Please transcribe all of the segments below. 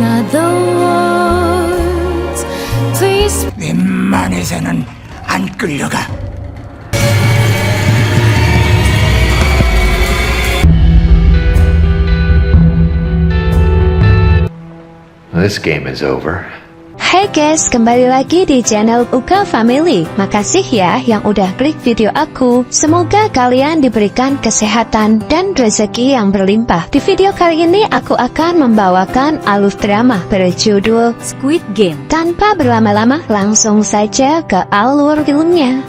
other words, please. 웬만해서는 안 끌려가. This game is over. Hai guys, kembali lagi di channel Uka Family. Makasih ya yang udah klik video aku. Semoga kalian diberikan kesehatan dan rezeki yang berlimpah. Di video kali ini aku akan membawakan alur drama berjudul Squid Game. Tanpa berlama-lama, langsung saja ke alur filmnya.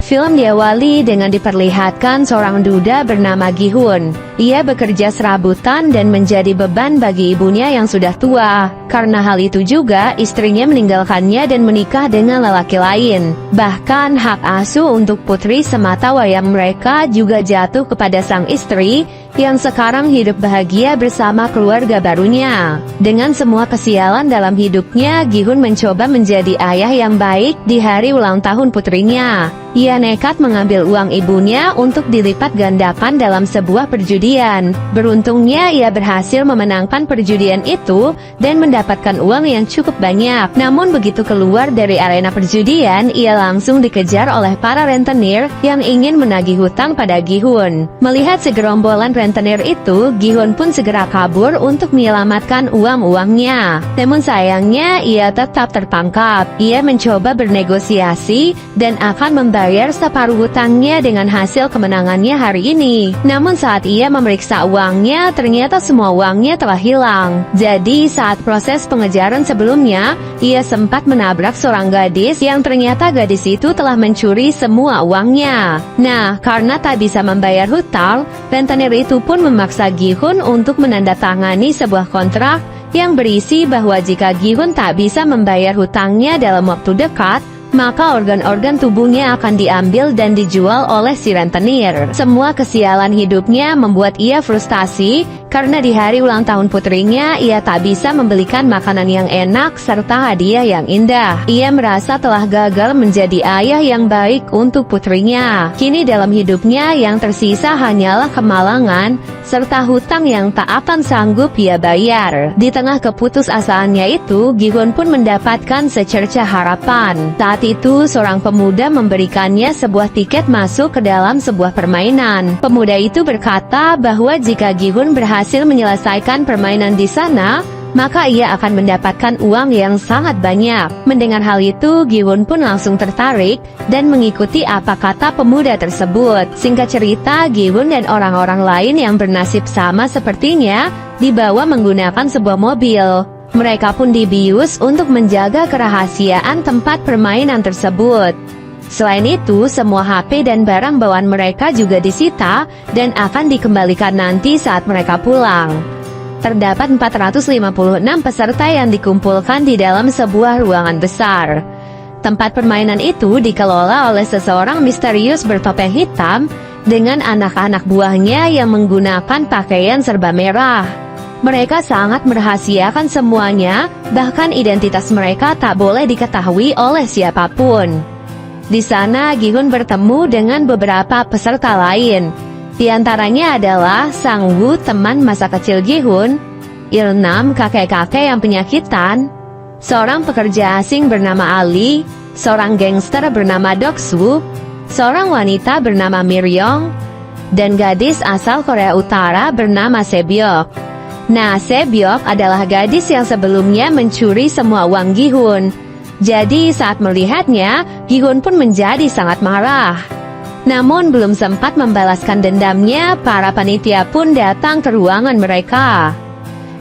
Film diawali dengan diperlihatkan seorang duda bernama Gi-hun. Ia bekerja serabutan dan menjadi beban bagi ibunya yang sudah tua. Karena hal itu juga, istrinya meninggalkannya dan menikah dengan lelaki lain. Bahkan hak asuh untuk putri semata wayang mereka juga jatuh kepada sang istri, yang sekarang hidup bahagia bersama keluarga barunya. Dengan semua kesialan dalam hidupnya, Gi-hun mencoba menjadi ayah yang baik di hari ulang tahun putrinya. Ia nekat mengambil uang ibunya untuk dilipat gandakan dalam sebuah perjudian. Beruntungnya ia berhasil memenangkan perjudian itu dan mendapatkan uang yang cukup banyak. Namun begitu keluar dari arena perjudian, ia langsung dikejar oleh para rentenir yang ingin menagih hutang pada Gi-hun. Melihat segerombolan rentenir itu, Gi-hun pun segera kabur untuk menyelamatkan uang-uangnya. Namun sayangnya ia tetap tertangkap. Ia mencoba bernegosiasi dan akan membayar separuh hutangnya dengan hasil kemenangannya hari ini. Namun saat ia memeriksa uangnya, ternyata semua uangnya telah hilang. Jadi saat proses pengejaran sebelumnya, ia sempat menabrak seorang gadis yang ternyata gadis itu telah mencuri semua uangnya. Nah, karena tak bisa membayar hutang, rentenir itu pun memaksa Gi-hun untuk menandatangani sebuah kontrak yang berisi bahwa jika Gi-hun tak bisa membayar hutangnya dalam waktu dekat, maka organ-organ tubuhnya akan diambil dan dijual oleh si rentenir. Semua kesialan hidupnya membuat ia frustasi, karena di hari ulang tahun putrinya, ia tak bisa membelikan makanan yang enak serta hadiah yang indah. Ia merasa telah gagal menjadi ayah yang baik untuk putrinya. Kini dalam hidupnya yang tersisa hanyalah kemalangan, serta hutang yang tak akan sanggup ia bayar. Di tengah keputusasaannya itu, Gi-hun pun mendapatkan secerca harapan. Saat itu, seorang pemuda memberikannya sebuah tiket masuk ke dalam sebuah permainan. Pemuda itu berkata bahwa jika Gi-hun berhasil menyelesaikan permainan di sana, maka ia akan mendapatkan uang yang sangat banyak. Mendengar hal itu, Gi-hun pun langsung tertarik dan mengikuti apa kata pemuda tersebut. Singkat cerita, Gi-hun dan orang-orang lain yang bernasib sama sepertinya dibawa menggunakan sebuah mobil. Mereka pun dibius untuk menjaga kerahasiaan tempat permainan tersebut. Selain itu, semua HP dan barang bawaan mereka juga disita dan akan dikembalikan nanti saat mereka pulang. Terdapat 456 peserta yang dikumpulkan di dalam sebuah ruangan besar. Tempat permainan itu dikelola oleh seseorang misterius bertopeng hitam dengan anak-anak buahnya yang menggunakan pakaian serba merah. Mereka sangat merahasiakan semuanya, bahkan identitas mereka tak boleh diketahui oleh siapapun. Di sana, Gi-hun bertemu dengan beberapa peserta lain. Di antaranya adalah Sang Woo, teman masa kecil Gi-hun, Il-nam, kakek-kakek yang penyakitan, seorang pekerja asing bernama Ali, seorang gangster bernama Dok-soo, seorang wanita bernama Mir-yong, dan gadis asal Korea Utara bernama Se-byok. Nah, Se-byok adalah gadis yang sebelumnya mencuri semua uang Gi-hun. Jadi saat melihatnya, Gi-hun pun menjadi sangat marah. Namun belum sempat membalaskan dendamnya, para panitia pun datang ke ruangan mereka.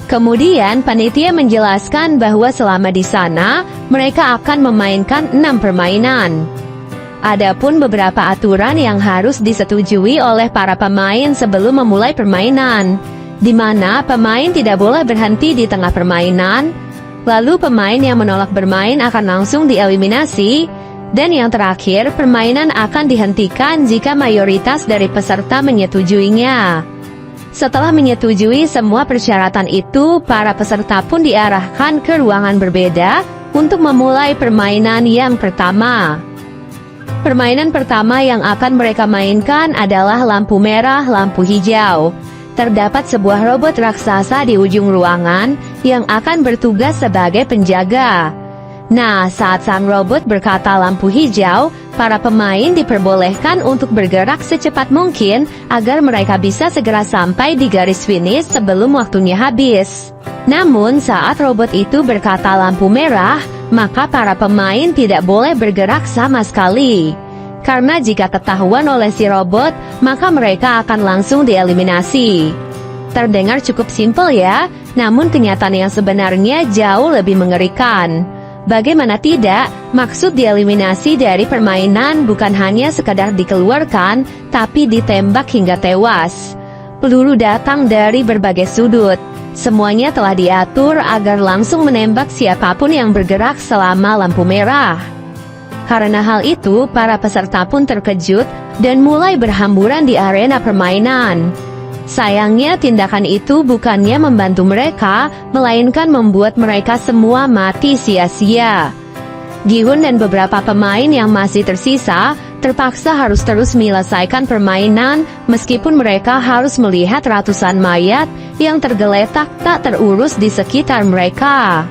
Kemudian panitia menjelaskan bahwa selama di sana, mereka akan memainkan 6 permainan. Adapun beberapa aturan yang harus disetujui oleh para pemain sebelum memulai permainan, di mana pemain tidak boleh berhenti di tengah permainan, lalu pemain yang menolak bermain akan langsung dieliminasi, dan yang terakhir, permainan akan dihentikan jika mayoritas dari peserta menyetujuinya. Setelah menyetujui semua persyaratan itu, para peserta pun diarahkan ke ruangan berbeda untuk memulai permainan yang pertama. Permainan pertama yang akan mereka mainkan adalah lampu merah, lampu hijau. Terdapat sebuah robot raksasa di ujung ruangan yang akan bertugas sebagai penjaga. Nah, saat sang robot berkata lampu hijau, para pemain diperbolehkan untuk bergerak secepat mungkin agar mereka bisa segera sampai di garis finish sebelum waktunya habis. Namun, saat robot itu berkata lampu merah, maka para pemain tidak boleh bergerak sama sekali. Karena jika ketahuan oleh si robot, maka mereka akan langsung dieliminasi. Terdengar cukup simpel ya, namun kenyataan yang sebenarnya jauh lebih mengerikan. Bagaimana tidak, maksud dieliminasi dari permainan bukan hanya sekadar dikeluarkan, tapi ditembak hingga tewas. Peluru datang dari berbagai sudut. Semuanya telah diatur agar langsung menembak siapapun yang bergerak selama lampu merah. Karena hal itu, para peserta pun terkejut dan mulai berhamburan di arena permainan. Sayangnya tindakan itu bukannya membantu mereka, melainkan membuat mereka semua mati sia-sia. Gi-hun dan beberapa pemain yang masih tersisa terpaksa harus terus menyelesaikan permainan meskipun mereka harus melihat ratusan mayat yang tergeletak tak terurus di sekitar mereka.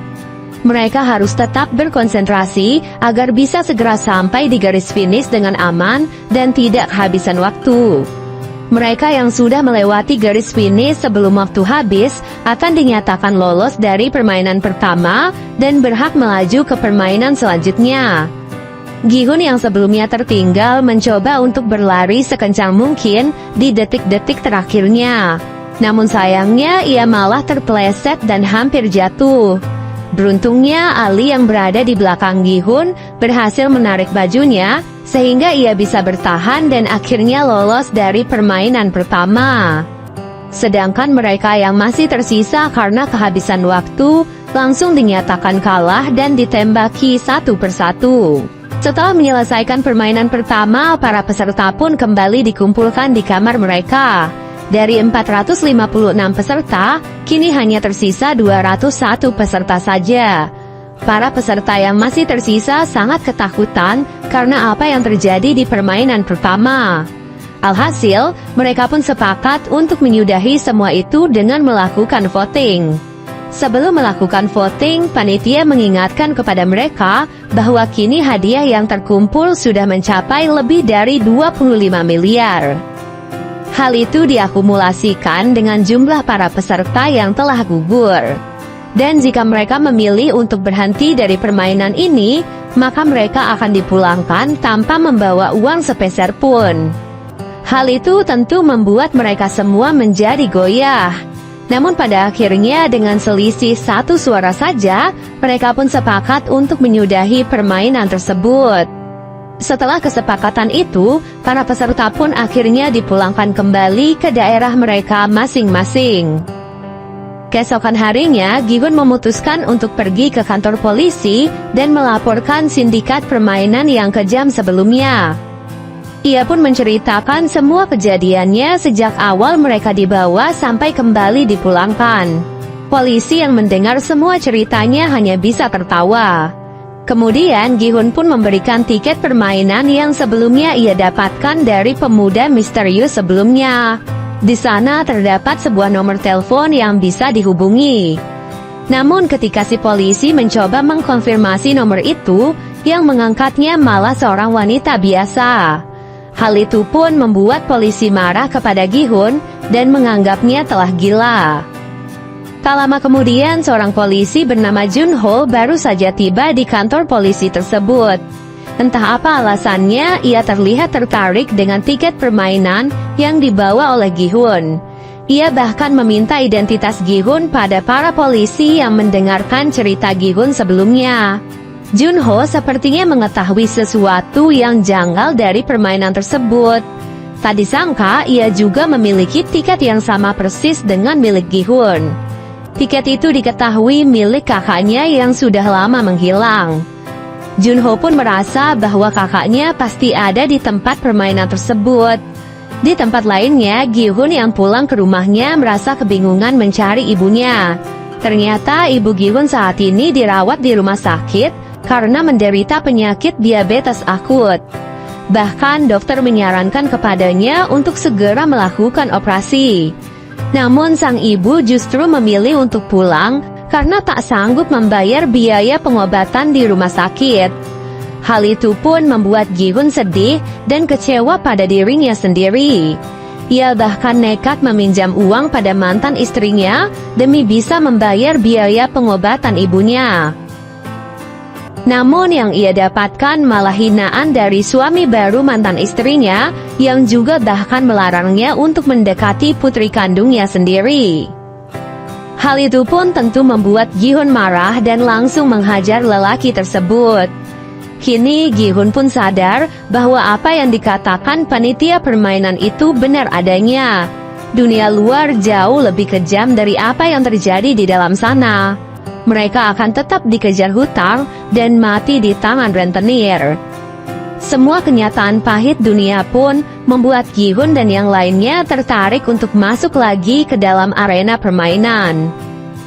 Mereka harus tetap berkonsentrasi agar bisa segera sampai di garis finish dengan aman dan tidak kehabisan waktu. Mereka yang sudah melewati garis finish sebelum waktu habis akan dinyatakan lolos dari permainan pertama dan berhak melaju ke permainan selanjutnya. Gi-hun yang sebelumnya tertinggal mencoba untuk berlari sekencang mungkin di detik-detik terakhirnya. Namun sayangnya ia malah terpeleset dan hampir jatuh. Beruntungnya Ali yang berada di belakang Gi-hun berhasil menarik bajunya sehingga ia bisa bertahan dan akhirnya lolos dari permainan pertama. Sedangkan mereka yang masih tersisa karena kehabisan waktu langsung dinyatakan kalah dan ditembaki satu persatu. Setelah menyelesaikan permainan pertama, para peserta pun kembali dikumpulkan di kamar mereka. Dari 456 peserta, kini hanya tersisa 201 peserta saja. Para peserta yang masih tersisa sangat ketakutan karena apa yang terjadi di permainan pertama. Alhasil, mereka pun sepakat untuk menyudahi semua itu dengan melakukan voting. Sebelum melakukan voting, panitia mengingatkan kepada mereka bahwa kini hadiah yang terkumpul sudah mencapai lebih dari 25 miliar. Hal itu diakumulasikan dengan jumlah para peserta yang telah gugur. Dan jika mereka memilih untuk berhenti dari permainan ini, maka mereka akan dipulangkan tanpa membawa uang sepeser pun. Hal itu tentu membuat mereka semua menjadi goyah. Namun pada akhirnya dengan selisih 1 suara saja, mereka pun sepakat untuk menyudahi permainan tersebut. Setelah kesepakatan itu, para peserta pun akhirnya dipulangkan kembali ke daerah mereka masing-masing. Keesokan harinya, Gi-hun memutuskan untuk pergi ke kantor polisi dan melaporkan sindikat permainan yang kejam sebelumnya. Ia pun menceritakan semua kejadiannya sejak awal mereka dibawa sampai kembali dipulangkan. Polisi yang mendengar semua ceritanya hanya bisa tertawa. Kemudian Gi-hun pun memberikan tiket permainan yang sebelumnya ia dapatkan dari pemuda misterius sebelumnya. Di sana terdapat sebuah nomor telepon yang bisa dihubungi. Namun ketika si polisi mencoba mengkonfirmasi nomor itu, yang mengangkatnya malah seorang wanita biasa. Hal itu pun membuat polisi marah kepada Gi-hun dan menganggapnya telah gila. Tak lama kemudian, seorang polisi bernama Junho baru saja tiba di kantor polisi tersebut. Entah apa alasannya, ia terlihat tertarik dengan tiket permainan yang dibawa oleh Gi-hun. Ia bahkan meminta identitas Gi-hun pada para polisi yang mendengarkan cerita Gi-hun sebelumnya. Junho sepertinya mengetahui sesuatu yang janggal dari permainan tersebut. Tak disangka, ia juga memiliki tiket yang sama persis dengan milik Gi-hun. Tiket itu diketahui milik kakaknya yang sudah lama menghilang. Junho pun merasa bahwa kakaknya pasti ada di tempat permainan tersebut. Di tempat lainnya, Gi-hun yang pulang ke rumahnya merasa kebingungan mencari ibunya. Ternyata ibu Gi-hun saat ini dirawat di rumah sakit karena menderita penyakit diabetes akut. Bahkan dokter menyarankan kepadanya untuk segera melakukan operasi. Namun sang ibu justru memilih untuk pulang karena tak sanggup membayar biaya pengobatan di rumah sakit. Hal itu pun membuat Gi-hun sedih dan kecewa pada dirinya sendiri. Ia bahkan nekat meminjam uang pada mantan istrinya demi bisa membayar biaya pengobatan ibunya. Namun yang ia dapatkan malah hinaan dari suami baru mantan istrinya, yang juga bahkan melarangnya untuk mendekati putri kandungnya sendiri. Hal itu pun tentu membuat Gi-hun marah dan langsung menghajar lelaki tersebut. Kini Gi-hun pun sadar bahwa apa yang dikatakan panitia permainan itu benar adanya. Dunia luar jauh lebih kejam dari apa yang terjadi di dalam sana. Mereka akan tetap dikejar hutang dan mati di tangan rentenir. Semua kenyataan pahit dunia pun membuat Gi-hun dan yang lainnya tertarik untuk masuk lagi ke dalam arena permainan.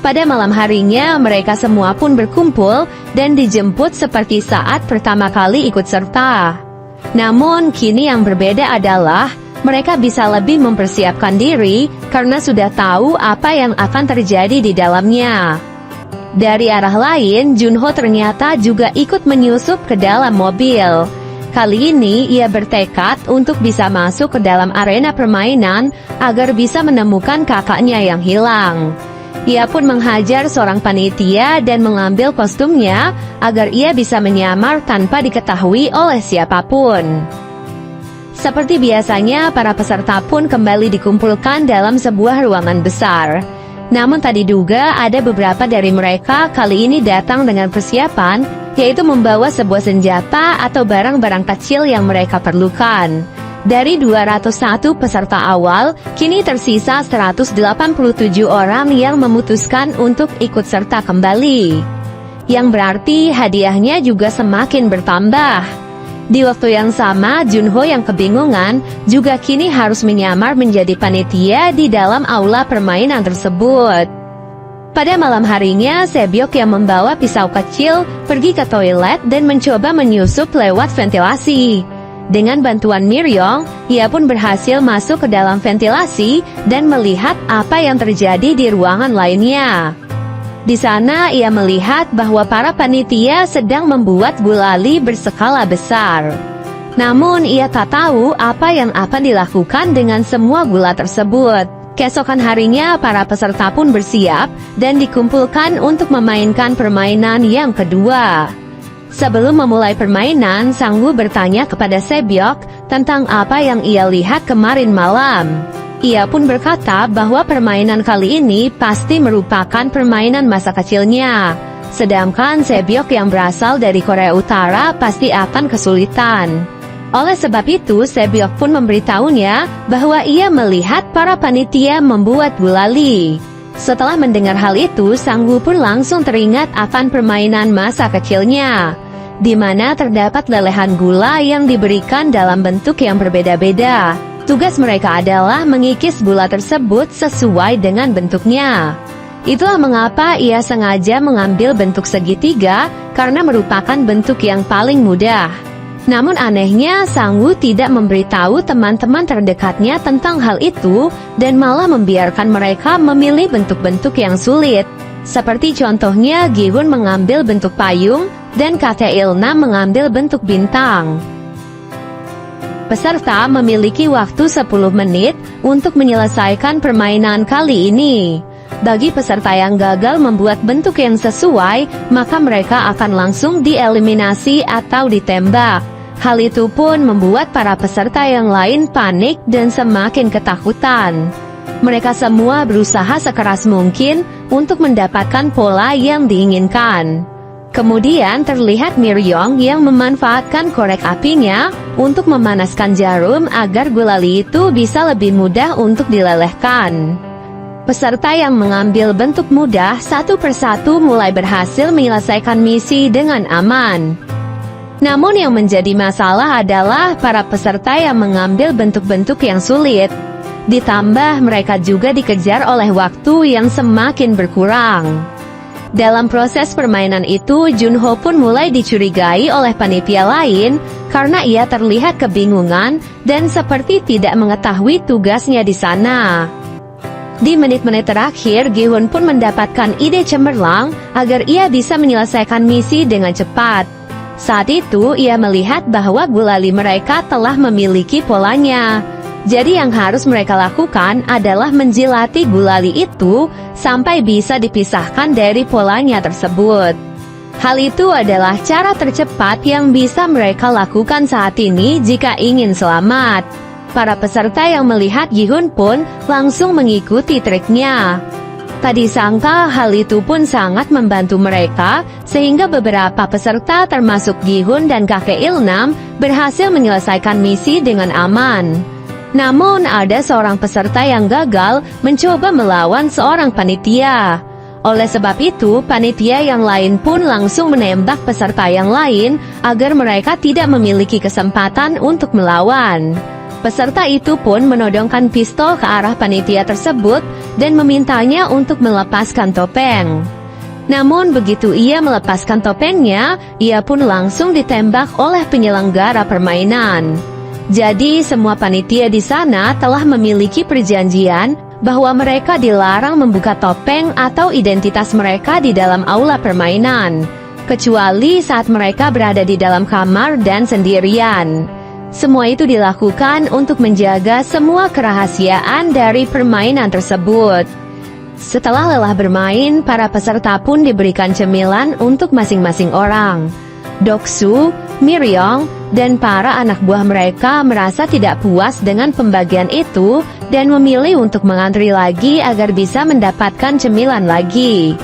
Pada malam harinya mereka semua pun berkumpul dan dijemput seperti saat pertama kali ikut serta. Namun kini yang berbeda adalah mereka bisa lebih mempersiapkan diri karena sudah tahu apa yang akan terjadi di dalamnya. Dari arah lain, Junho ternyata juga ikut menyusup ke dalam mobil. Kali ini ia bertekad untuk bisa masuk ke dalam arena permainan agar bisa menemukan kakaknya yang hilang. Ia pun menghajar seorang panitia dan mengambil kostumnya agar ia bisa menyamar tanpa diketahui oleh siapapun. Seperti biasanya, para peserta pun kembali dikumpulkan dalam sebuah ruangan besar. Namun tak diduga ada beberapa dari mereka kali ini datang dengan persiapan, yaitu membawa sebuah senjata atau barang-barang kecil yang mereka perlukan. Dari 201 peserta awal, kini tersisa 187 orang yang memutuskan untuk ikut serta kembali. Yang berarti hadiahnya juga semakin bertambah. Di waktu yang sama, Junho yang kebingungan juga kini harus menyamar menjadi panitia di dalam aula permainan tersebut. Pada malam harinya, Sebyok yang membawa pisau kecil pergi ke toilet dan mencoba menyusup lewat ventilasi. Dengan bantuan Miryong, ia pun berhasil masuk ke dalam ventilasi dan melihat apa yang terjadi di ruangan lainnya. Di sana ia melihat bahwa para panitia sedang membuat gulali berskala besar. Namun ia tak tahu apa yang akan dilakukan dengan semua gula tersebut. Keesokan harinya para peserta pun bersiap dan dikumpulkan untuk memainkan permainan yang kedua. Sebelum memulai permainan, Sang Woo bertanya kepada Sebyok tentang apa yang ia lihat kemarin malam. Ia pun berkata bahwa permainan kali ini pasti merupakan permainan masa kecilnya. Sedangkan Sebyok yang berasal dari Korea Utara pasti akan kesulitan. Oleh sebab itu, Sebyok pun memberitahunya bahwa ia melihat para panitia membuat gulali. Setelah mendengar hal itu, Sang Woo pun langsung teringat akan permainan masa kecilnya, di mana terdapat lelehan gula yang diberikan dalam bentuk yang berbeda-beda. Tugas mereka adalah mengikis gula tersebut sesuai dengan bentuknya. Itulah mengapa ia sengaja mengambil bentuk segitiga, karena merupakan bentuk yang paling mudah. Namun anehnya, Sang Woo tidak memberitahu teman-teman terdekatnya tentang hal itu, dan malah membiarkan mereka memilih bentuk-bentuk yang sulit. Seperti contohnya Gi-hun mengambil bentuk payung, dan kakek Ilna mengambil bentuk bintang. Peserta memiliki waktu 10 menit untuk menyelesaikan permainan kali ini. Bagi peserta yang gagal membuat bentuk yang sesuai, maka mereka akan langsung dieliminasi atau ditembak. Hal itu pun membuat para peserta yang lain panik dan semakin ketakutan. Mereka semua berusaha sekeras mungkin untuk mendapatkan pola yang diinginkan. Kemudian terlihat Miryong yang memanfaatkan korek apinya untuk memanaskan jarum agar gulali itu bisa lebih mudah untuk dilelehkan. Peserta yang mengambil bentuk mudah satu persatu mulai berhasil menyelesaikan misi dengan aman. Namun yang menjadi masalah adalah para peserta yang mengambil bentuk-bentuk yang sulit. Ditambah mereka juga dikejar oleh waktu yang semakin berkurang. Dalam proses permainan itu, Junho pun mulai dicurigai oleh panitia lain karena ia terlihat kebingungan dan seperti tidak mengetahui tugasnya di sana. Di menit-menit terakhir, Gi-hun pun mendapatkan ide cemerlang agar ia bisa menyelesaikan misi dengan cepat. Saat itu, ia melihat bahwa gulali mereka telah memiliki polanya. Jadi yang harus mereka lakukan adalah menjilati gulali itu sampai bisa dipisahkan dari polanya tersebut. Hal itu adalah cara tercepat yang bisa mereka lakukan saat ini jika ingin selamat. Para peserta yang melihat Gi-hun pun langsung mengikuti triknya. Tadi sangka hal itu pun sangat membantu mereka, sehingga beberapa peserta termasuk Gi-hun dan kakek Ilnam berhasil menyelesaikan misi dengan aman. Namun ada seorang peserta yang gagal mencoba melawan seorang panitia. Oleh sebab itu, panitia yang lain pun langsung menembak peserta yang lain agar mereka tidak memiliki kesempatan untuk melawan. Peserta itu pun menodongkan pistol ke arah panitia tersebut dan memintanya untuk melepaskan topeng. Namun begitu ia melepaskan topengnya, ia pun langsung ditembak oleh penyelenggara permainan. Jadi semua panitia di sana telah memiliki perjanjian bahwa mereka dilarang membuka topeng atau identitas mereka di dalam aula permainan, kecuali saat mereka berada di dalam kamar dan sendirian. Semua itu dilakukan untuk menjaga semua kerahasiaan dari permainan tersebut. Setelah lelah bermain, para peserta pun diberikan cemilan untuk masing-masing orang. Doksu, Miryong, dan para anak buah mereka merasa tidak puas dengan pembagian itu dan memilih untuk mengantri lagi agar bisa mendapatkan cemilan lagi.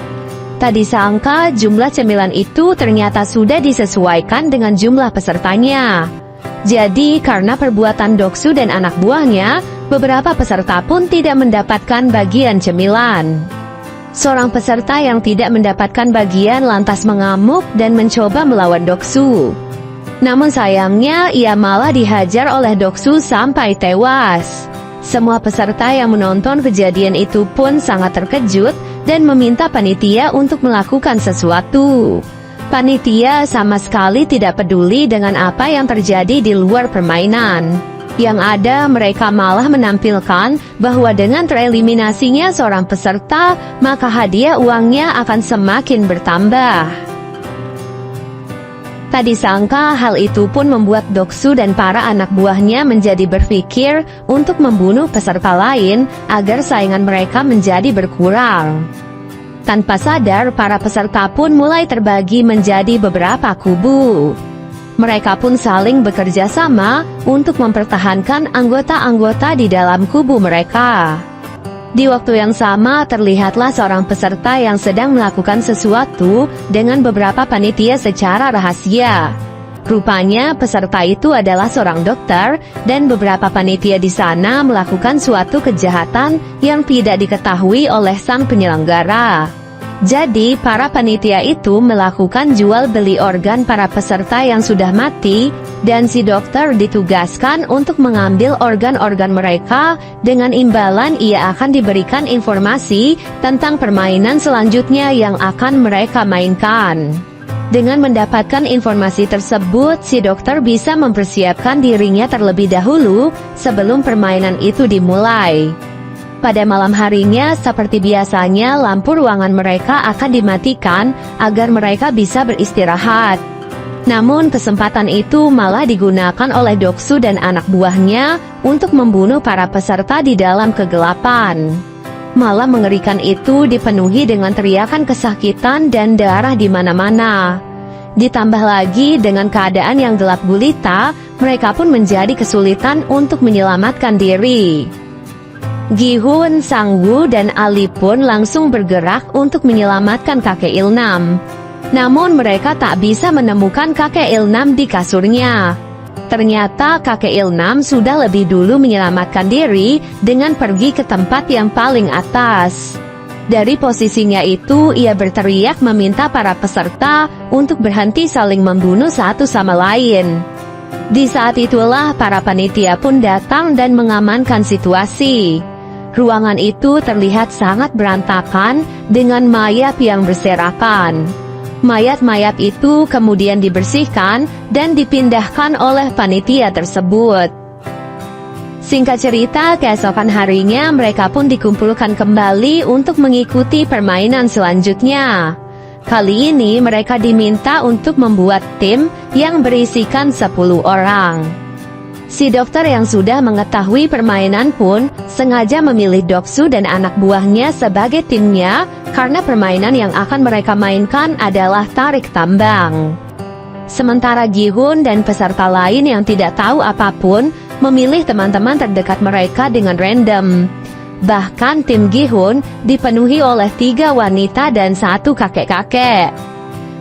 Tadi sangka jumlah cemilan itu ternyata sudah disesuaikan dengan jumlah pesertanya. Jadi karena perbuatan Doksu dan anak buahnya, beberapa peserta pun tidak mendapatkan bagian cemilan. Seorang peserta yang tidak mendapatkan bagian lantas mengamuk dan mencoba melawan Doksu. Namun sayangnya ia malah dihajar oleh Doksu sampai tewas. Semua peserta yang menonton kejadian itu pun sangat terkejut dan meminta panitia untuk melakukan sesuatu. Panitia sama sekali tidak peduli dengan apa yang terjadi di luar permainan. Yang ada mereka malah menampilkan bahwa dengan tereliminasinya seorang peserta, maka hadiah uangnya akan semakin bertambah. Tadi sangka hal itu pun membuat Doksu dan para anak buahnya menjadi berpikir untuk membunuh peserta lain agar saingan mereka menjadi berkurang. Tanpa sadar, para peserta pun mulai terbagi menjadi beberapa kubu. Mereka pun saling bekerja sama untuk mempertahankan anggota-anggota di dalam kubu mereka. Di waktu yang sama, terlihatlah seorang peserta yang sedang melakukan sesuatu dengan beberapa panitia secara rahasia. Rupanya peserta itu adalah seorang dokter, dan beberapa panitia di sana melakukan suatu kejahatan yang tidak diketahui oleh sang penyelenggara. Jadi, para panitia itu melakukan jual beli organ para peserta yang sudah mati, dan si dokter ditugaskan untuk mengambil organ-organ mereka. Dengan imbalan ia akan diberikan informasi tentang permainan selanjutnya yang akan mereka mainkan. Dengan mendapatkan informasi tersebut, si dokter bisa mempersiapkan dirinya terlebih dahulu sebelum permainan itu dimulai. Pada malam harinya, seperti biasanya, lampu ruangan mereka akan dimatikan agar mereka bisa beristirahat. Namun kesempatan itu malah digunakan oleh Doksu dan anak buahnya untuk membunuh para peserta di dalam kegelapan. Malam mengerikan itu dipenuhi dengan teriakan kesakitan dan darah di mana-mana. Ditambah lagi dengan keadaan yang gelap gulita, mereka pun menjadi kesulitan untuk menyelamatkan diri. Gi-hun, Sang-woo, dan Ali pun langsung bergerak untuk menyelamatkan kakek Ilnam. Namun mereka tak bisa menemukan kakek Ilnam di kasurnya. Ternyata kakek Ilnam sudah lebih dulu menyelamatkan diri dengan pergi ke tempat yang paling atas. Dari posisinya itu, ia berteriak meminta para peserta untuk berhenti saling membunuh satu sama lain. Di saat itulah para panitia pun datang dan mengamankan situasi. Ruangan itu terlihat sangat berantakan dengan mayat yang berserakan. Mayat-mayat itu kemudian dibersihkan dan dipindahkan oleh panitia tersebut. Singkat cerita, keesokan harinya mereka pun dikumpulkan kembali untuk mengikuti permainan selanjutnya. Kali ini mereka diminta untuk membuat tim yang berisikan 10 orang. Si dokter yang sudah mengetahui permainan pun sengaja memilih Doksu dan anak buahnya sebagai timnya karena permainan yang akan mereka mainkan adalah tarik tambang. Sementara Gi-hun dan peserta lain yang tidak tahu apapun memilih teman-teman terdekat mereka dengan random. Bahkan tim Gi-hun dipenuhi oleh 3 wanita dan 1 kakek-kakek.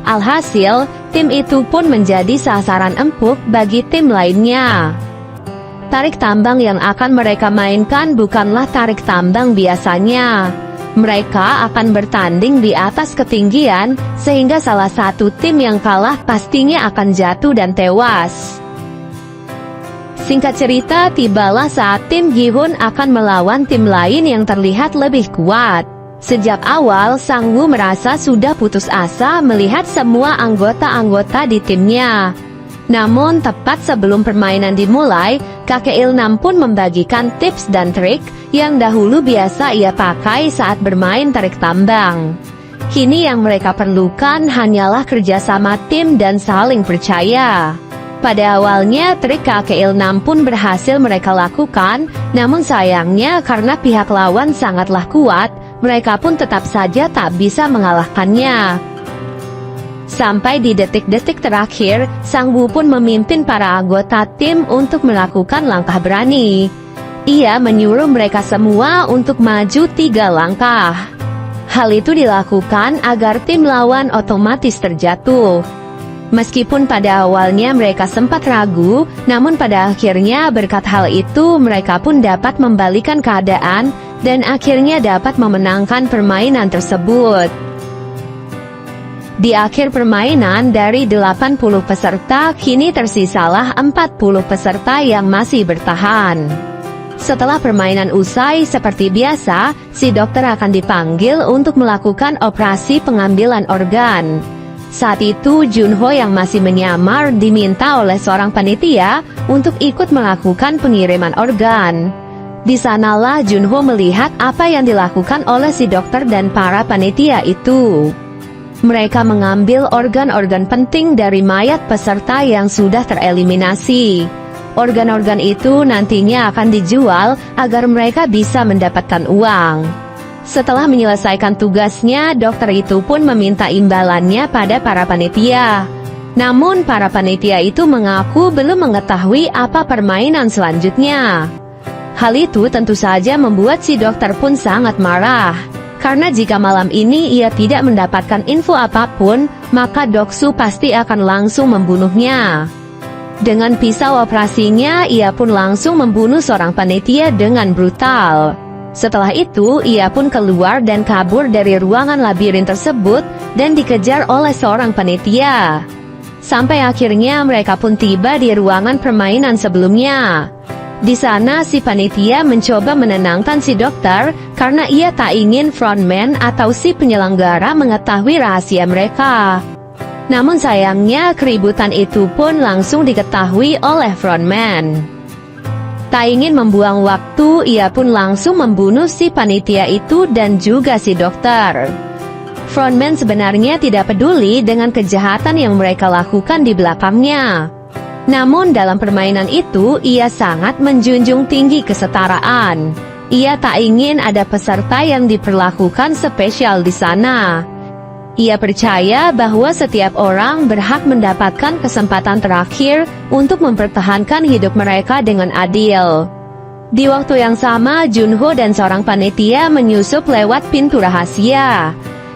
Alhasil, tim itu pun menjadi sasaran empuk bagi tim lainnya. Tarik tambang yang akan mereka mainkan bukanlah tarik tambang biasanya. Mereka akan bertanding di atas ketinggian, sehingga salah satu tim yang kalah pastinya akan jatuh dan tewas. Singkat cerita, tibalah saat tim Gi-hun akan melawan tim lain yang terlihat lebih kuat. Sejak awal, Sang Woo merasa sudah putus asa melihat semua anggota-anggota di timnya. Namun tepat sebelum permainan dimulai, kakek Il-nam pun membagikan tips dan trik yang dahulu biasa ia pakai saat bermain tarik tambang. Kini yang mereka perlukan hanyalah kerjasama tim dan saling percaya. Pada awalnya trik kakek Il-nam pun berhasil mereka lakukan, namun sayangnya karena pihak lawan sangatlah kuat, mereka pun tetap saja tak bisa mengalahkannya. Sampai di detik-detik terakhir, Sang Woo pun memimpin para anggota tim untuk melakukan langkah berani. Ia menyuruh mereka semua untuk maju 3 langkah. Hal itu dilakukan agar tim lawan otomatis terjatuh. Meskipun pada awalnya mereka sempat ragu, namun pada akhirnya berkat hal itu mereka pun dapat membalikan keadaan dan akhirnya dapat memenangkan permainan tersebut. Di akhir permainan, dari 80 peserta, kini tersisalah 40 peserta yang masih bertahan. Setelah permainan usai, seperti biasa, si dokter akan dipanggil untuk melakukan operasi pengambilan organ. Saat itu, Junho yang masih menyamar diminta oleh seorang panitia untuk ikut melakukan pengiriman organ. Di sanalah Junho melihat apa yang dilakukan oleh si dokter dan para panitia itu. Mereka mengambil organ-organ penting dari mayat peserta yang sudah tereliminasi. Organ-organ itu nantinya akan dijual agar mereka bisa mendapatkan uang. Setelah menyelesaikan tugasnya, dokter itu pun meminta imbalannya pada para panitia. Namun para panitia itu mengaku belum mengetahui apa permainan selanjutnya. Hal itu tentu saja membuat si dokter pun sangat marah. Karena jika malam ini ia tidak mendapatkan info apapun, maka Doksu pasti akan langsung membunuhnya. Dengan pisau operasinya, ia pun langsung membunuh seorang panitia dengan brutal. Setelah itu, ia pun keluar dan kabur dari ruangan labirin tersebut dan dikejar oleh seorang panitia. Sampai akhirnya mereka pun tiba di ruangan permainan sebelumnya. Di sana si panitia mencoba menenangkan si dokter karena ia tak ingin frontman atau si penyelenggara mengetahui rahasia mereka. Namun sayangnya keributan itu pun langsung diketahui oleh frontman. Tak ingin membuang waktu, ia pun langsung membunuh si panitia itu dan juga si dokter. Frontman sebenarnya tidak peduli dengan kejahatan yang mereka lakukan di belakangnya. Namun dalam permainan itu, ia sangat menjunjung tinggi kesetaraan. Ia tak ingin ada peserta yang diperlakukan spesial di sana. Ia percaya bahwa setiap orang berhak mendapatkan kesempatan terakhir untuk mempertahankan hidup mereka dengan adil. Di waktu yang sama, Junho dan seorang panitia menyusup lewat pintu rahasia.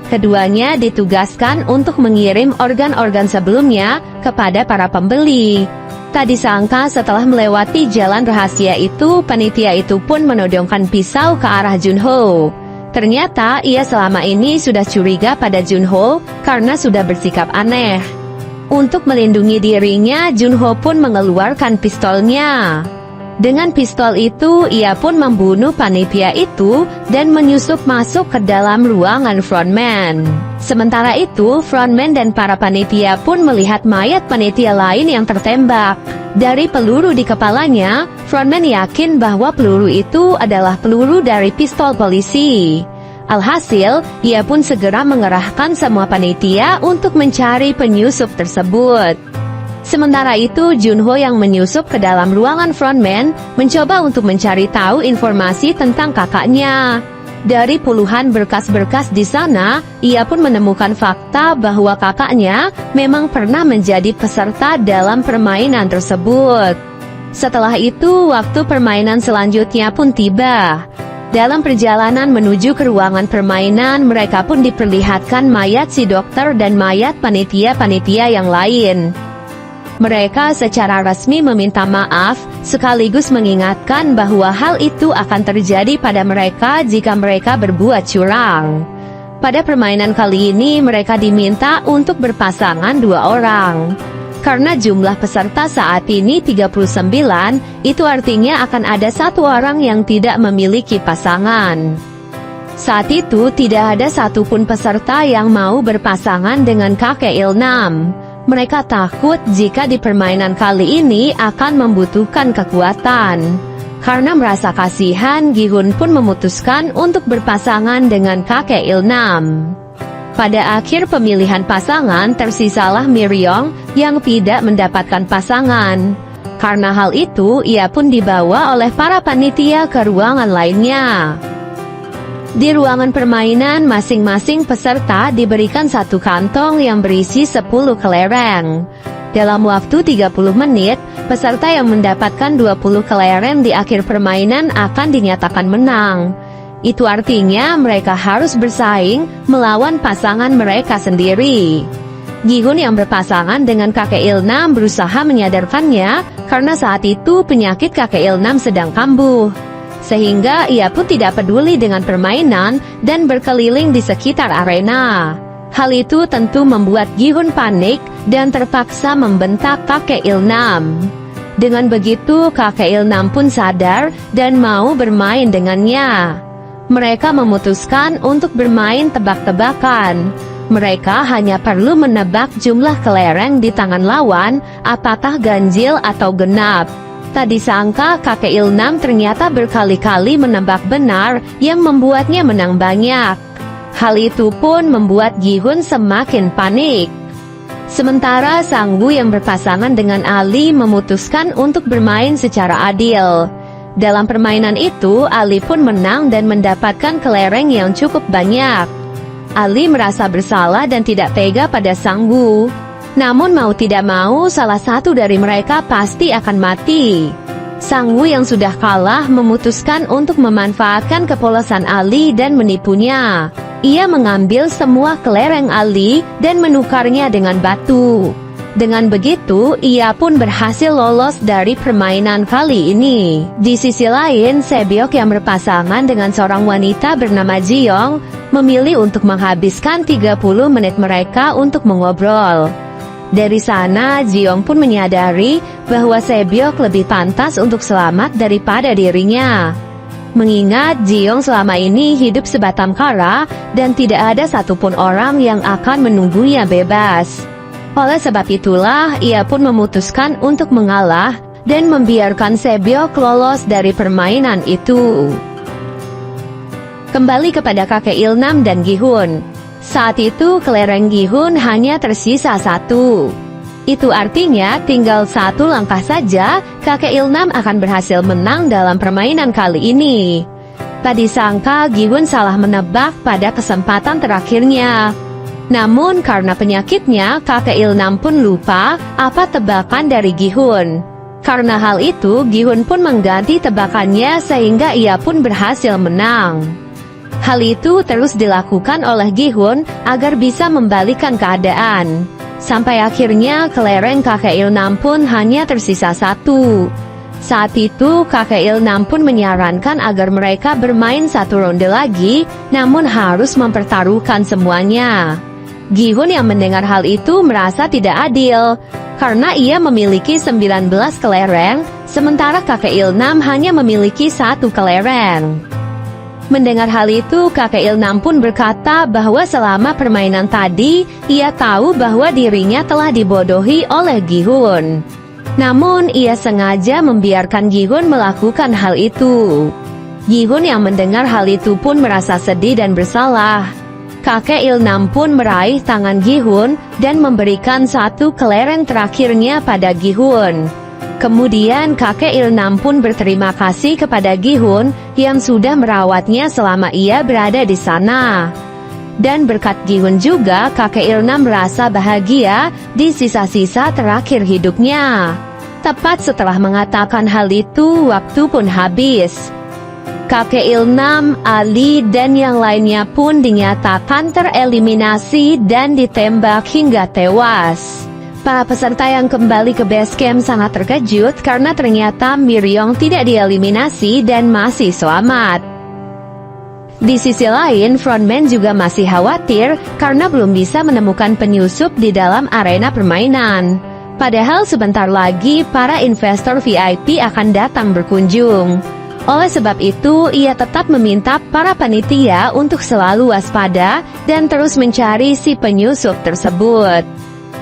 Keduanya ditugaskan untuk mengirim organ-organ sebelumnya kepada para pembeli. Tak disangka setelah melewati jalan rahasia itu, panitia itu pun menodongkan pisau ke arah Junho. Ternyata ia selama ini sudah curiga pada Junho karena sudah bersikap aneh. Untuk melindungi dirinya, Junho pun mengeluarkan pistolnya. Dengan pistol itu, ia pun membunuh panitia itu dan menyusup masuk ke dalam ruangan frontman. Sementara itu, frontman dan para panitia pun melihat mayat panitia lain yang tertembak. Dari peluru di kepalanya, frontman yakin bahwa peluru itu adalah peluru dari pistol polisi. Alhasil, ia pun segera mengerahkan semua panitia untuk mencari penyusup tersebut. Sementara itu, Junho yang menyusup ke dalam ruangan frontman mencoba untuk mencari tahu informasi tentang kakaknya. Dari puluhan berkas-berkas di sana, ia pun menemukan fakta bahwa kakaknya memang pernah menjadi peserta dalam permainan tersebut. Setelah itu, waktu permainan selanjutnya pun tiba. Dalam perjalanan menuju ke ruangan permainan, mereka pun diperlihatkan mayat si dokter dan mayat panitia-panitia yang lain. Mereka secara resmi meminta maaf, sekaligus mengingatkan bahwa hal itu akan terjadi pada mereka jika mereka berbuat curang. Pada permainan kali ini mereka diminta untuk berpasangan 2 orang. Karena jumlah peserta saat ini 39, itu artinya akan ada 1 orang yang tidak memiliki pasangan. Saat itu tidak ada satupun peserta yang mau berpasangan dengan kakek Ilnam. Mereka takut jika di permainan kali ini akan membutuhkan kekuatan. Karena merasa kasihan, Gihun pun memutuskan untuk berpasangan dengan kakek Ilnam. Pada akhir pemilihan pasangan, tersisalah Miryong yang tidak mendapatkan pasangan. Karena hal itu, ia pun dibawa oleh para panitia ke ruangan lainnya. Di ruangan permainan, masing-masing peserta diberikan 1 kantong yang berisi 10 kelereng. Dalam waktu 30 menit, peserta yang mendapatkan 20 kelereng di akhir permainan akan dinyatakan menang. Itu artinya mereka harus bersaing melawan pasangan mereka sendiri. Gihun yang berpasangan dengan kakek Ilnam berusaha menyadarkannya karena saat itu penyakit kakek Ilnam sedang kambuh. Sehingga ia pun tidak peduli dengan permainan dan berkeliling di sekitar arena. Hal itu tentu membuat Gihun panik dan terpaksa membentak kakek Ilnam. Dengan begitu, kakek Ilnam pun sadar dan mau bermain dengannya. Mereka memutuskan untuk bermain tebak-tebakan. Mereka hanya perlu menebak jumlah kelereng di tangan lawan, apakah ganjil atau genap. Tak disangka kakek Ilnam ternyata berkali-kali menebak benar yang membuatnya menang banyak. Hal itu pun membuat Gihun semakin panik. Sementara Sanggu yang berpasangan dengan Ali memutuskan untuk bermain secara adil. Dalam permainan itu, Ali pun menang dan mendapatkan kelereng yang cukup banyak. Ali merasa bersalah dan tidak tega pada Sanggu. Namun mau tidak mau, salah satu dari mereka pasti akan mati. Sanggu yang sudah kalah memutuskan untuk memanfaatkan kepolosan Ali dan menipunya. Ia mengambil semua kelereng Ali dan menukarnya dengan batu. Dengan begitu, ia pun berhasil lolos dari permainan kali ini. Di sisi lain, Sebyok yang berpasangan dengan seorang wanita bernama Jiyoung memilih untuk menghabiskan 30 menit mereka untuk mengobrol. Dari sana, Jiyoung pun menyadari bahwa Sebyok lebih pantas untuk selamat daripada dirinya. Mengingat Jiyoung selama ini hidup sebatang kara dan tidak ada satupun orang yang akan menunggunya bebas. Oleh sebab itulah, ia pun memutuskan untuk mengalah dan membiarkan Sebyok lolos dari permainan itu. Kembali kepada kakek Ilnam dan Gihun. Saat itu kelereng Gihun hanya tersisa 1. Itu artinya tinggal 1 langkah saja kakek Ilnam akan berhasil menang dalam permainan kali ini. Tak disangka Gihun salah menebak pada kesempatan terakhirnya. Namun karena penyakitnya, kakek Ilnam pun lupa apa tebakan dari Gihun. Karena hal itu, Gihun pun mengganti tebakannya sehingga ia pun berhasil menang. Hal itu terus dilakukan oleh Gihun agar bisa membalikan keadaan. Sampai akhirnya kelereng kakek Ilnam pun hanya tersisa 1. Saat itu kakek Ilnam pun menyarankan agar mereka bermain 1 ronde lagi, namun harus mempertaruhkan semuanya. Gihun yang mendengar hal itu merasa tidak adil. karena ia memiliki 19 kelereng, sementara kakek Ilnam hanya memiliki 1 kelereng. Mendengar hal itu, kakek Ilnam pun berkata bahwa selama permainan tadi, ia tahu bahwa dirinya telah dibodohi oleh Gi-hun. Namun, ia sengaja membiarkan Gi-hun melakukan hal itu. Gi-hun yang mendengar hal itu pun merasa sedih dan bersalah. Kakek Ilnam pun meraih tangan Gi-hun dan memberikan 1 kelereng terakhirnya pada Gi-hun. Kemudian kakek Ilnam pun berterima kasih kepada Gi-hun yang sudah merawatnya selama ia berada di sana. Dan berkat Gi-hun juga kakek Ilnam merasa bahagia di sisa-sisa terakhir hidupnya. Tepat setelah mengatakan hal itu, waktu pun habis. Kakek Ilnam, Ali, dan yang lainnya pun dinyatakan tereliminasi dan ditembak hingga tewas. Para peserta yang kembali ke base camp sangat terkejut karena ternyata Miryong tidak dieliminasi dan masih selamat. Di sisi lain, frontman juga masih khawatir karena belum bisa menemukan penyusup di dalam arena permainan. Padahal sebentar lagi para investor VIP akan datang berkunjung. Oleh sebab itu, ia tetap meminta para panitia untuk selalu waspada dan terus mencari si penyusup tersebut.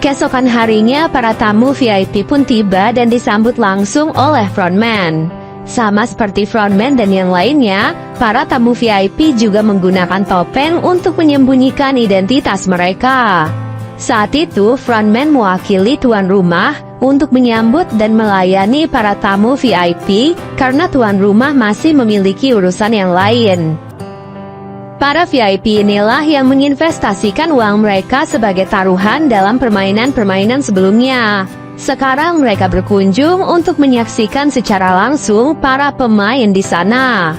Keesokan harinya, para tamu VIP pun tiba dan disambut langsung oleh frontman. Sama seperti frontman dan yang lainnya, para tamu VIP juga menggunakan topeng untuk menyembunyikan identitas mereka. Saat itu, frontman mewakili tuan rumah untuk menyambut dan melayani para tamu VIP karena tuan rumah masih memiliki urusan yang lain. Para VIP inilah yang menginvestasikan uang mereka sebagai taruhan dalam permainan-permainan sebelumnya. Sekarang mereka berkunjung untuk menyaksikan secara langsung para pemain di sana.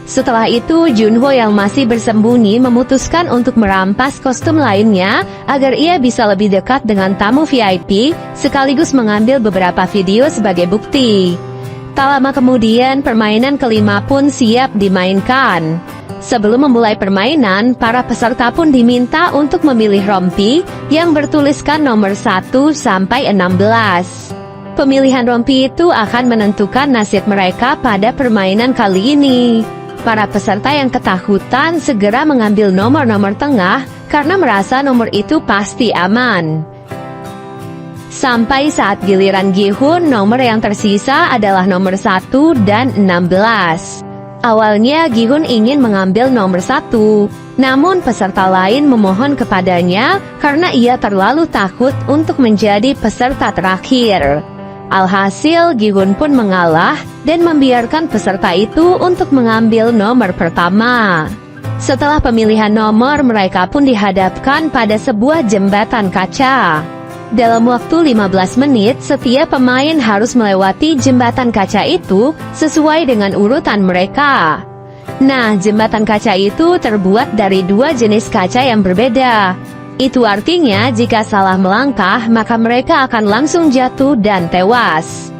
Setelah itu, Junho yang masih bersembunyi memutuskan untuk merampas kostum lainnya agar ia bisa lebih dekat dengan tamu VIP, sekaligus mengambil beberapa video sebagai bukti. Tak lama kemudian, permainan kelima pun siap dimainkan. Sebelum memulai permainan, para peserta pun diminta untuk memilih rompi yang bertuliskan nomor 1 sampai 16. Pemilihan rompi itu akan menentukan nasib mereka pada permainan kali ini. Para peserta yang ketakutan segera mengambil nomor-nomor tengah karena merasa nomor itu pasti aman. Sampai saat giliran Gi-hun, nomor yang tersisa adalah nomor 1 dan 16. Awalnya Gi-hun ingin mengambil nomor 1, namun peserta lain memohon kepadanya karena ia terlalu takut untuk menjadi peserta terakhir. Alhasil, Gi-hun pun mengalah dan membiarkan peserta itu untuk mengambil nomor pertama. Setelah pemilihan nomor, mereka pun dihadapkan pada sebuah jembatan kaca. Dalam waktu 15 menit, setiap pemain harus melewati jembatan kaca itu sesuai dengan urutan mereka. Nah, jembatan kaca itu terbuat dari 2 jenis kaca yang berbeda. Itu artinya jika salah melangkah, maka mereka akan langsung jatuh dan tewas.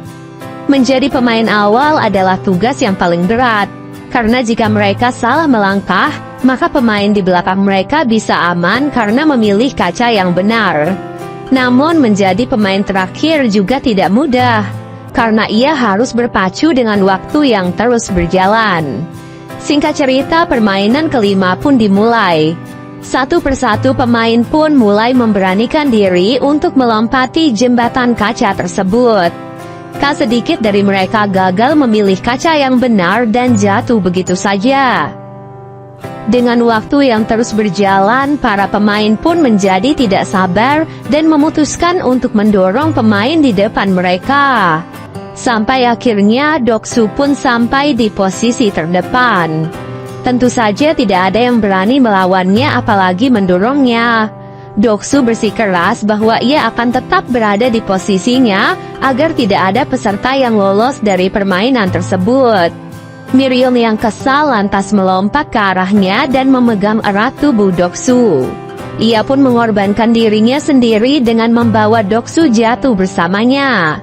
Menjadi pemain awal adalah tugas yang paling berat, karena jika mereka salah melangkah, maka pemain di belakang mereka bisa aman karena memilih kaca yang benar. Namun menjadi pemain terakhir juga tidak mudah, karena ia harus berpacu dengan waktu yang terus berjalan. Singkat cerita, permainan kelima pun dimulai. Satu persatu pemain pun mulai memberanikan diri untuk melompati jembatan kaca tersebut. Tak sedikit dari mereka gagal memilih kaca yang benar dan jatuh begitu saja. Dengan waktu yang terus berjalan, para pemain pun menjadi tidak sabar dan memutuskan untuk mendorong pemain di depan mereka. Sampai akhirnya Doksu pun sampai di posisi terdepan. Tentu saja tidak ada yang berani melawannya apalagi mendorongnya. Doksu bersikeras bahwa ia akan tetap berada di posisinya agar tidak ada peserta yang lolos dari permainan tersebut. Miryong yang kesal lantas melompat ke arahnya dan memegang erat tubuh Doksu. Ia pun mengorbankan dirinya sendiri dengan membawa Doksu jatuh bersamanya.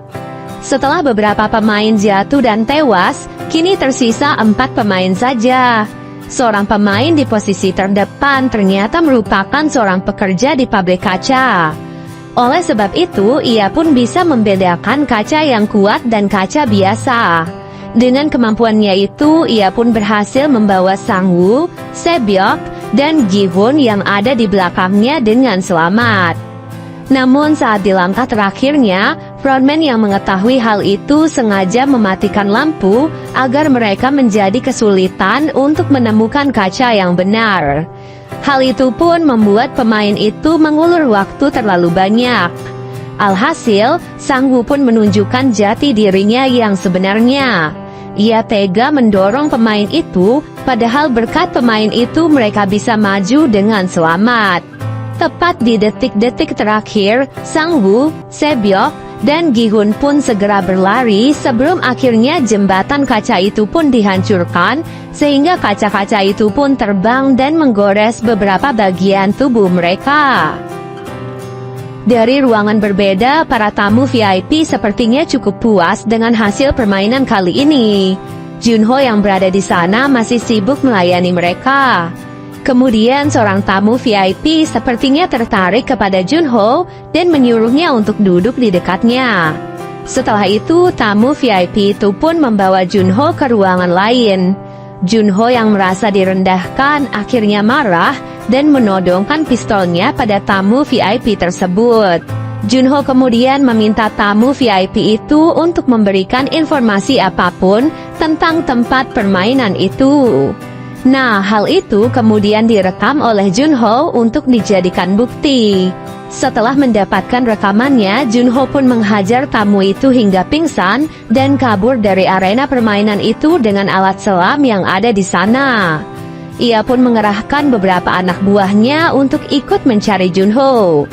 Setelah beberapa pemain jatuh dan tewas, kini tersisa 4 pemain saja. Seorang pemain di posisi terdepan ternyata merupakan seorang pekerja di pabrik kaca. Oleh sebab itu, ia pun bisa membedakan kaca yang kuat dan kaca biasa. Dengan kemampuannya itu, ia pun berhasil membawa Sang-woo, Se-byok, dan Gi-hun yang ada di belakangnya dengan selamat. Namun saat di langkah terakhirnya, frontman yang mengetahui hal itu sengaja mematikan lampu agar mereka menjadi kesulitan untuk menemukan kaca yang benar. Hal itu pun membuat pemain itu mengulur waktu terlalu banyak. Alhasil, Sang-woo pun menunjukkan jati dirinya yang sebenarnya. Ia tega mendorong pemain itu, padahal berkat pemain itu mereka bisa maju dengan selamat. Tepat di detik-detik terakhir, Sang-woo, Se-byok, dan Gi-hun pun segera berlari sebelum akhirnya jembatan kaca itu pun dihancurkan, sehingga kaca-kaca itu pun terbang dan menggores beberapa bagian tubuh mereka. Dari ruangan berbeda, para tamu VIP sepertinya cukup puas dengan hasil permainan kali ini. Junho yang berada di sana masih sibuk melayani mereka. Kemudian seorang tamu VIP sepertinya tertarik kepada Junho dan menyuruhnya untuk duduk di dekatnya. Setelah itu, tamu VIP itu pun membawa Junho ke ruangan lain. Junho yang merasa direndahkan akhirnya marah dan menodongkan pistolnya pada tamu VIP tersebut. Junho kemudian meminta tamu VIP itu untuk memberikan informasi apapun tentang tempat permainan itu. Nah, hal itu kemudian direkam oleh Junho untuk dijadikan bukti. Setelah mendapatkan rekamannya, Junho pun menghajar tamu itu hingga pingsan dan kabur dari arena permainan itu dengan alat selam yang ada di sana. Ia pun mengerahkan beberapa anak buahnya untuk ikut mencari Junho.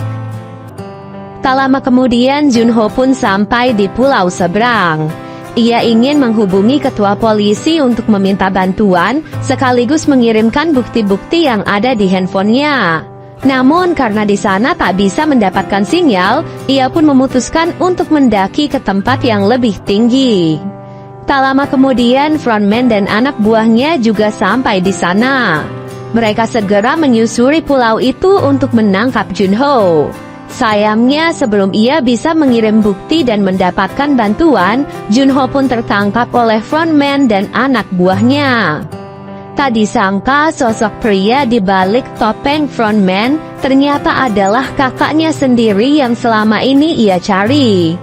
Tak lama kemudian, Junho pun sampai di pulau seberang. Ia ingin menghubungi ketua polisi untuk meminta bantuan, sekaligus mengirimkan bukti-bukti yang ada di handphonenya. Namun karena di sana tak bisa mendapatkan sinyal, ia pun memutuskan untuk mendaki ke tempat yang lebih tinggi. Tak lama kemudian, frontman dan anak buahnya juga sampai di sana. Mereka segera menyusuri pulau itu untuk menangkap Junho. Sayangnya, sebelum ia bisa mengirim bukti dan mendapatkan bantuan, Junho pun tertangkap oleh frontman dan anak buahnya. Tak disangka sosok pria di balik topeng frontman ternyata adalah kakaknya sendiri yang selama ini ia cari.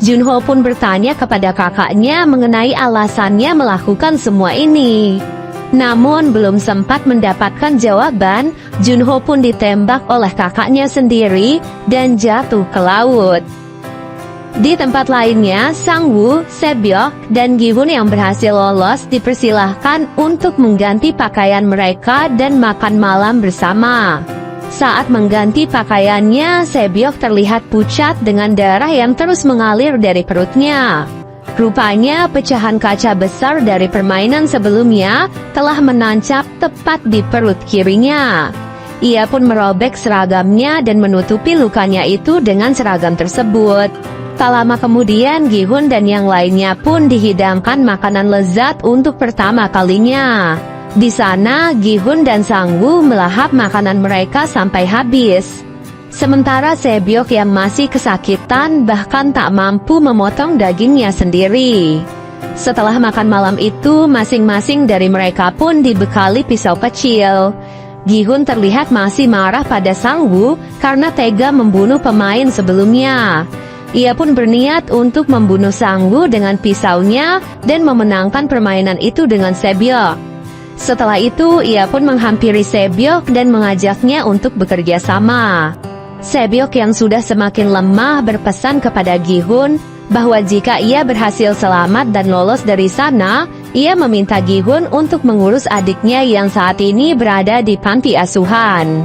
Junho pun bertanya kepada kakaknya mengenai alasannya melakukan semua ini. Namun belum sempat mendapatkan jawaban, Junho pun ditembak oleh kakaknya sendiri dan jatuh ke laut. Di tempat lainnya, Sang-woo, Se-byok, dan Gi-hun yang berhasil lolos dipersilahkan untuk mengganti pakaian mereka dan makan malam bersama. Saat mengganti pakaiannya, Se-byok terlihat pucat dengan darah yang terus mengalir dari perutnya. Rupanya pecahan kaca besar dari permainan sebelumnya telah menancap tepat di perut kirinya. Ia pun merobek seragamnya dan menutupi lukanya itu dengan seragam tersebut. Tak lama kemudian, Gi-hun dan yang lainnya pun dihidangkan makanan lezat untuk pertama kalinya. Di sana, Gi-hun dan Sang-woo melahap makanan mereka sampai habis. Sementara Se-byok yang masih kesakitan bahkan tak mampu memotong dagingnya sendiri. Setelah makan malam itu, masing-masing dari mereka pun dibekali pisau kecil. Gi-hun terlihat masih marah pada Sang-woo karena tega membunuh pemain sebelumnya. Ia pun berniat untuk membunuh Sang-woo dengan pisaunya dan memenangkan permainan itu dengan Se-byok. Setelah itu, ia pun menghampiri Se-byok dan mengajaknya untuk bekerja sama. Se-byok yang sudah semakin lemah berpesan kepada Gi-hun bahwa jika ia berhasil selamat dan lolos dari sana, ia meminta Gi-hun untuk mengurus adiknya yang saat ini berada di panti asuhan.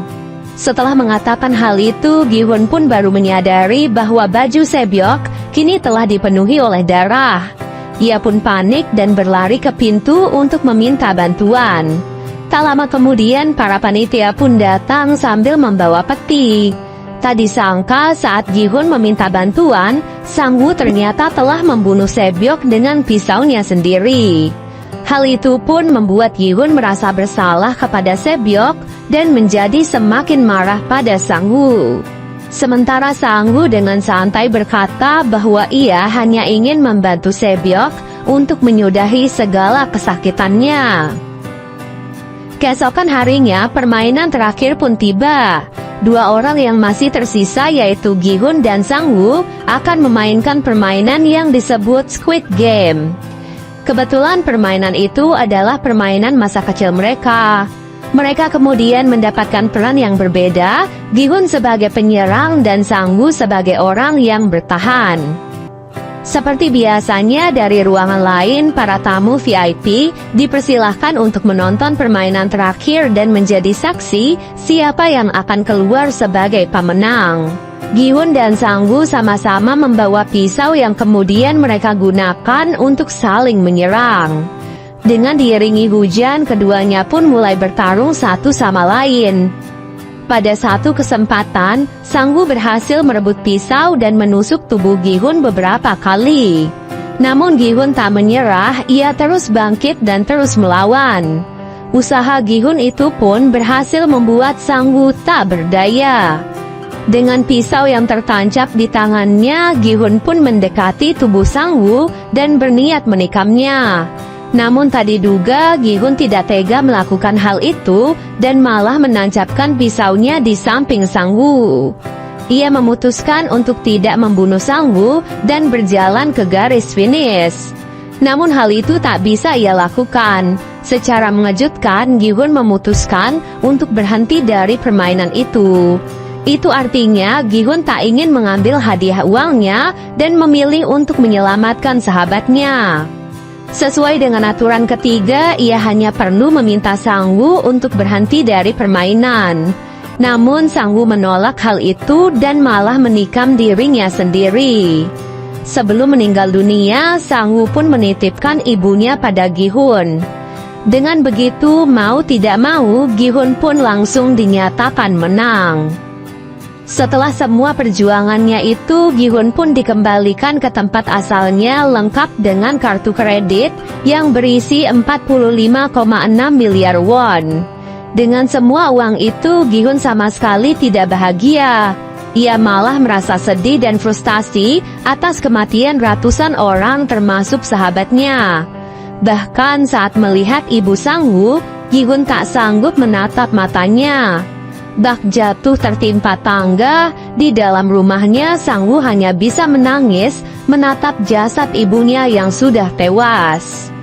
Setelah mengatakan hal itu, Gi-hun pun baru menyadari bahwa baju Se-byok kini telah dipenuhi oleh darah. Ia pun panik dan berlari ke pintu untuk meminta bantuan. Tak lama kemudian, para panitia pun datang sambil membawa peti. Tak disangka saat Gi-hun meminta bantuan, Sang-woo ternyata telah membunuh Se-byok dengan pisaunya sendiri. Hal itu pun membuat Gi-hun merasa bersalah kepada Se-byok dan menjadi semakin marah pada Sang-woo. Sementara Sang-woo dengan santai berkata bahwa ia hanya ingin membantu Sebyok untuk menyudahi segala kesakitannya. Keesokan harinya permainan terakhir pun tiba. Dua orang yang masih tersisa yaitu Gi-hun dan Sang-woo akan memainkan permainan yang disebut Squid Game. Kebetulan permainan itu adalah permainan masa kecil mereka. Mereka kemudian mendapatkan peran yang berbeda, Gi-hun sebagai penyerang dan Sang-woo sebagai orang yang bertahan. Seperti biasanya dari ruangan lain, para tamu VIP dipersilahkan untuk menonton permainan terakhir dan menjadi saksi siapa yang akan keluar sebagai pemenang. Gi-hun dan Sang-woo sama-sama membawa pisau yang kemudian mereka gunakan untuk saling menyerang. Dengan diiringi hujan, keduanya pun mulai bertarung satu sama lain. Pada satu kesempatan, Sang-woo berhasil merebut pisau dan menusuk tubuh Gi-hun beberapa kali. Namun Gi-hun tak menyerah, ia terus bangkit dan terus melawan. Usaha Gi-hun itu pun berhasil membuat Sang-woo tak berdaya. Dengan pisau yang tertancap di tangannya, Gi-hun pun mendekati tubuh Sang-woo dan berniat menikamnya. Namun tak diduga Gi-hun tidak tega melakukan hal itu dan malah menancapkan pisaunya di samping Sang-woo. Ia memutuskan untuk tidak membunuh Sang-woo dan berjalan ke garis finish. Namun hal itu tak bisa ia lakukan. Secara mengejutkan, Gi-hun memutuskan untuk berhenti dari permainan itu. Itu artinya Gi-hun tak ingin mengambil hadiah uangnya dan memilih untuk menyelamatkan sahabatnya. Sesuai dengan aturan ketiga, ia hanya perlu meminta Sang-woo untuk berhenti dari permainan. Namun Sang-woo menolak hal itu dan malah menikam dirinya sendiri. Sebelum meninggal dunia, Sang-woo pun menitipkan ibunya pada Gi-hun. Dengan begitu, mau tidak mau, Gi-hun pun langsung dinyatakan menang. Setelah semua perjuangannya itu, Gi-hun pun dikembalikan ke tempat asalnya lengkap dengan kartu kredit yang berisi 45,6 miliar won. Dengan semua uang itu, Gi-hun sama sekali tidak bahagia. Ia malah merasa sedih dan frustasi atas kematian ratusan orang termasuk sahabatnya. Bahkan saat melihat ibu Sang-woo, Gi-hun tak sanggup menatap matanya. Bak jatuh tertimpa tangga, di dalam rumahnya Sang-woo hanya bisa menangis, menatap jasad ibunya yang sudah tewas.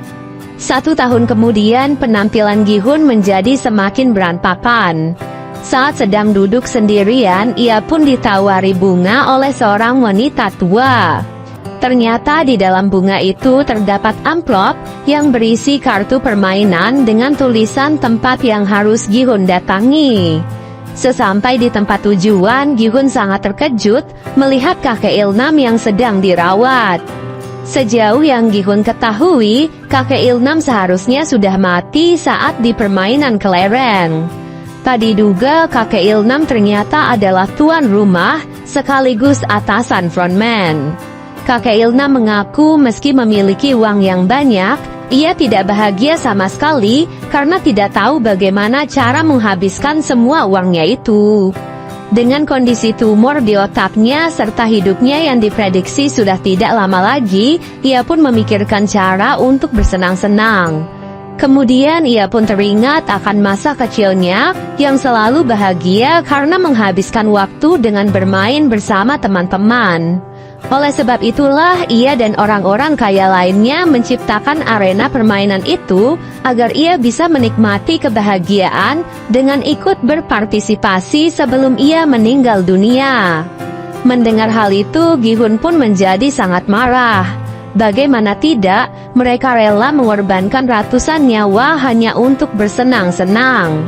1 tahun kemudian penampilan Gi-hun menjadi semakin berantakan. Saat sedang duduk sendirian, ia pun ditawari bunga oleh seorang wanita tua. Ternyata di dalam bunga itu terdapat amplop yang berisi kartu permainan dengan tulisan tempat yang harus Gi-hun datangi. Sesampai di tempat tujuan, Gi-hun sangat terkejut melihat kakek Il-nam yang sedang dirawat. Sejauh yang Gi-hun ketahui, kakek Il-nam seharusnya sudah mati saat di permainan kelereng. Tak diduga kakek Il-nam ternyata adalah tuan rumah sekaligus atasan frontman. Kakek Il-nam mengaku meski memiliki uang yang banyak, ia tidak bahagia sama sekali karena tidak tahu bagaimana cara menghabiskan semua uangnya itu. Dengan kondisi tumor di otaknya serta hidupnya yang diprediksi sudah tidak lama lagi, ia pun memikirkan cara untuk bersenang-senang. Kemudian ia pun teringat akan masa kecilnya yang selalu bahagia karena menghabiskan waktu dengan bermain bersama teman-teman. Oleh sebab itulah ia dan orang-orang kaya lainnya menciptakan arena permainan itu agar ia bisa menikmati kebahagiaan dengan ikut berpartisipasi sebelum ia meninggal dunia. Mendengar hal itu, Gi-hun pun menjadi sangat marah. Bagaimana tidak, mereka rela mengorbankan ratusan nyawa hanya untuk bersenang-senang.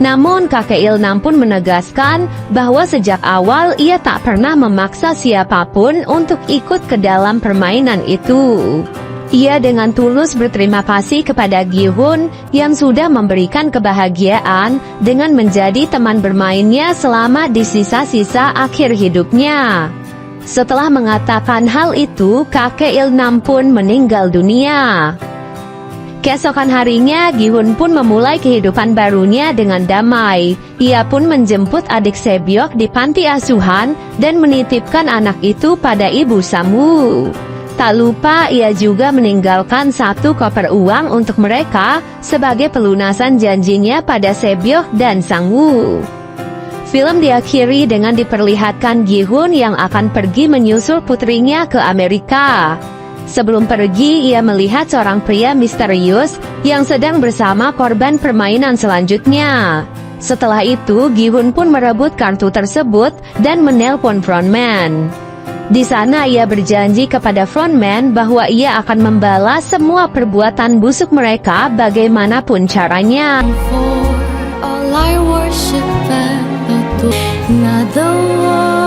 Namun kakek Il-nam pun menegaskan bahwa sejak awal ia tak pernah memaksa siapapun untuk ikut ke dalam permainan itu. Ia dengan tulus berterima kasih kepada Gi-hun yang sudah memberikan kebahagiaan dengan menjadi teman bermainnya selama di sisa-sisa akhir hidupnya. Setelah mengatakan hal itu, kakek Il-nam pun meninggal dunia. Keesokan harinya, Gi-hun pun memulai kehidupan barunya dengan damai. Ia pun menjemput adik Sebyok di panti asuhan dan menitipkan anak itu pada ibu Sang-woo. Tak lupa ia juga meninggalkan 1 koper uang untuk mereka sebagai pelunasan janjinya pada Sebyok dan Sang-woo. Film diakhiri dengan diperlihatkan Gi-hun yang akan pergi menyusul putrinya ke Amerika. Sebelum pergi, ia melihat seorang pria misterius yang sedang bersama korban permainan selanjutnya. Setelah itu, Gi-hun pun merebut kartu tersebut dan menelpon frontman. Di sana ia berjanji kepada frontman bahwa ia akan membalas semua perbuatan busuk mereka bagaimanapun caranya. For all I worship and adore, not the one